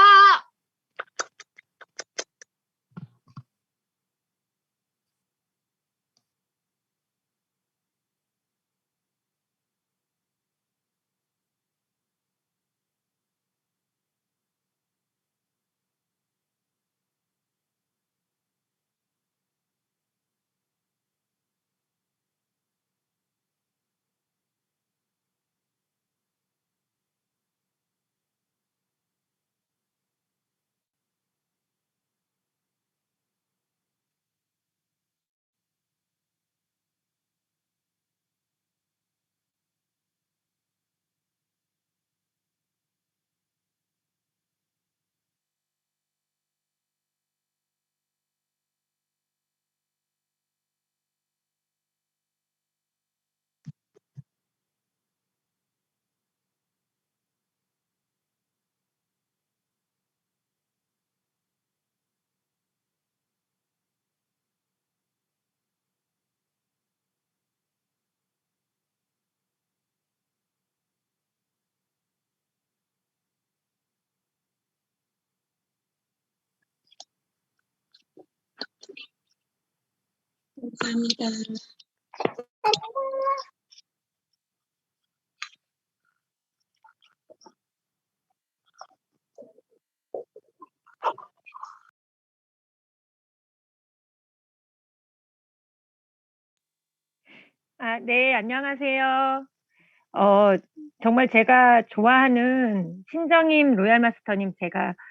감사합니다. 네, 안녕하세요. 정말 제가 좋아하는 신정임 로얄 마스터님 제가